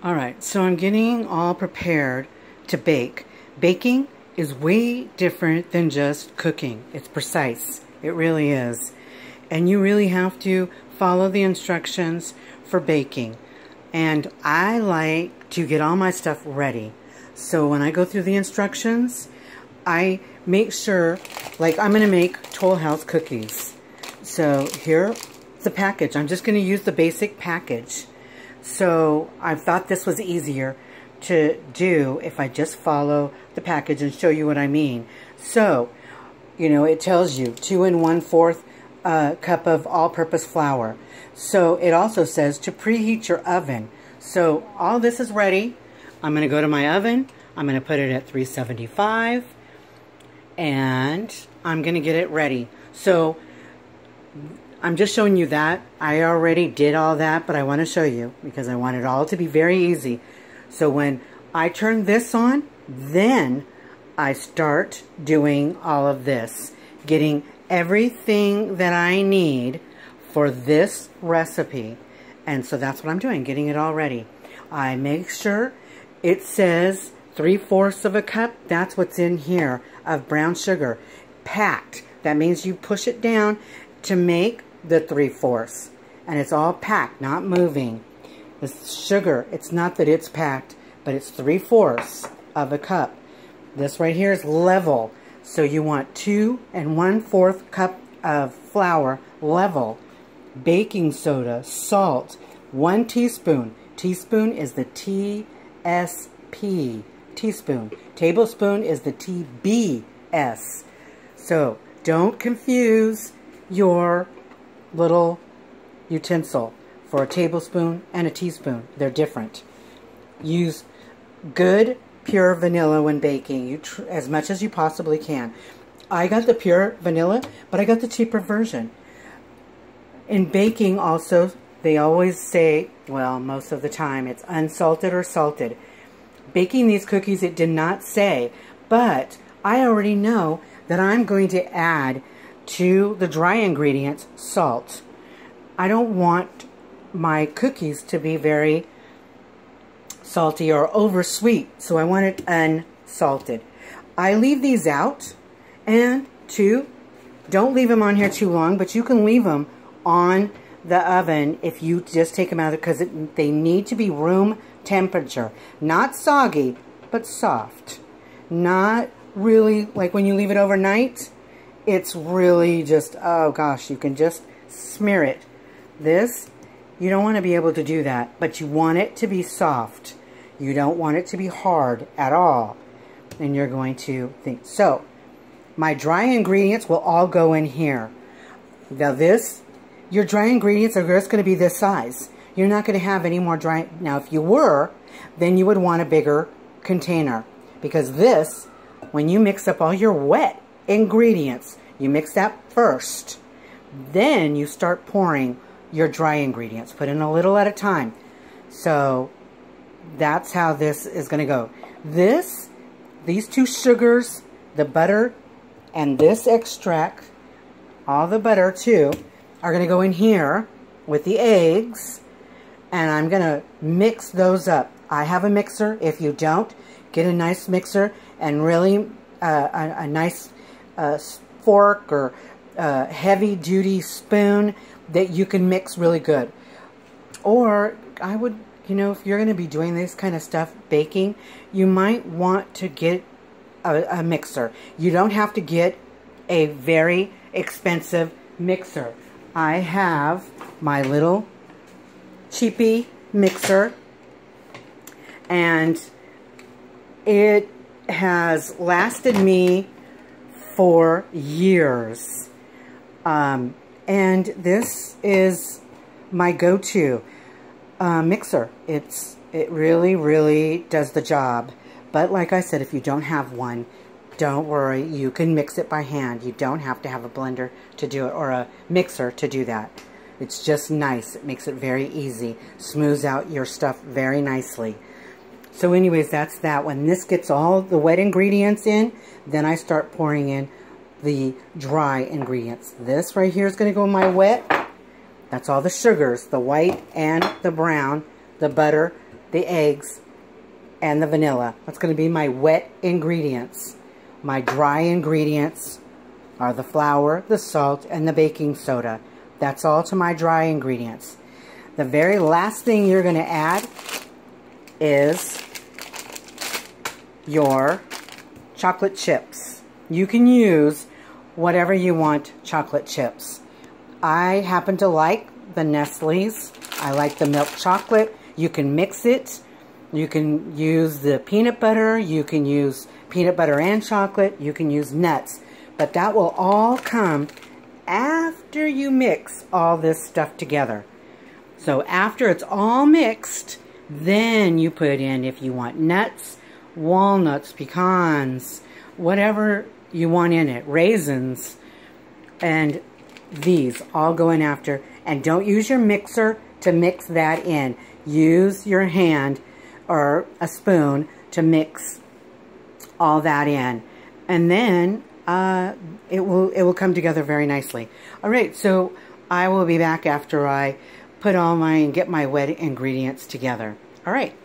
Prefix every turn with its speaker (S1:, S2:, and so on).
S1: Alright, so I'm getting all prepared to bake. Baking is way different than just cooking. It's precise. It really is. And you really have to follow the instructions for baking. And I like to get all my stuff ready. So when I go through the instructions, I make sure, like I'm going to make Toll House cookies. So here's the package. I'm just going to use the basic package. So I thought this was easier to do if I just follow the package and show you what I mean. So, you know, it tells you 2 1/4 cup of all-purpose flour. So it also says to preheat your oven. So all this is ready. I'm going to go to my oven. I'm going to put it at 375 and I'm going to get it ready. So I'm just showing you that. I already did all that, but I want to show you because I want it all to be very easy. So when I turn this on, then I start doing all of this, getting everything that I need for this recipe. And so that's what I'm doing, getting it all ready. I make sure it says 3/4 of a cup. That's what's in here of brown sugar. Packed. That means you push it down to make the 3/4, and it's all packed, not moving. The sugar, it's not that it's packed, but it's 3/4 of a cup. This right here is level, so you want 2 1/4 cup of flour level. Baking soda, salt, 1 teaspoon. Teaspoon is the TSP, teaspoon. Tablespoon is the TBS. So don't confuse your little utensil for a tablespoon and a teaspoon. They're different. Use good pure vanilla when baking, as much as you possibly can. I got the pure vanilla, but I got the cheaper version. In baking also, they always say, well, most of the time, it's unsalted or salted. Baking these cookies, it did not say, but I already know that I'm going to add to the dry ingredients salt. I don't want my cookies to be very salty or over sweet, so I want it unsalted. I leave these out, and don't leave them on here too long, but you can leave them on the oven if you just take them out because they need to be room temperature. Not soggy, but soft. Not really like when you leave it overnight. It's really just, oh gosh, you can just smear it. This, you don't want to be able to do that, but you want it to be soft. You don't want it to be hard at all. And you're going to think, so my dry ingredients will all go in here. Now your dry ingredients are just going to be this size. You're not going to have any more dry. Now if you were, then you would want a bigger container. Because this, when you mix up all your wet ingredients, you mix that first. Then you start pouring your dry ingredients. Put in a little at a time. So that's how this is going to go. These 2 sugars, the butter, and this extract, all the butter too, are going to go in here with the eggs. And I'm going to mix those up. I have a mixer. If you don't, get a nice mixer and really a nice fork or heavy duty spoon that you can mix really good. Or I would, you know, if you're going to be doing this kind of stuff, baking, you might want to get a mixer. You don't have to get a very expensive mixer. I have my little cheapy mixer, and it has lasted me for years. And this is my go-to mixer. It really, really does the job. But like I said, if you don't have one, don't worry. You can mix it by hand. You don't have to have a blender to do it or a mixer to do that. It's just nice. It makes it very easy. Smooths out your stuff very nicely. So anyways, that's that. When this gets all the wet ingredients in, then I start pouring in the dry ingredients. This right here is going to go in my wet. That's all the sugars, the white and the brown, the butter, the eggs, and the vanilla. That's going to be my wet ingredients. My dry ingredients are the flour, the salt, and the baking soda. That's all to my dry ingredients. The very last thing you're going to add is your chocolate chips. You can use whatever you want chocolate chips. I happen to like the Nestle's. I like the milk chocolate. You can mix it. You can use the peanut butter. You can use peanut butter and chocolate. You can use nuts. But that will all come after you mix all this stuff together. So after it's all mixed, then you put in, if you want nuts, walnuts, pecans, whatever you want in it, raisins, and these all go in after. And don't use your mixer to mix that in. Use your hand or a spoon to mix all that in. And then it will come together very nicely. All right, so I will be back after I put all get my wet ingredients together. All right.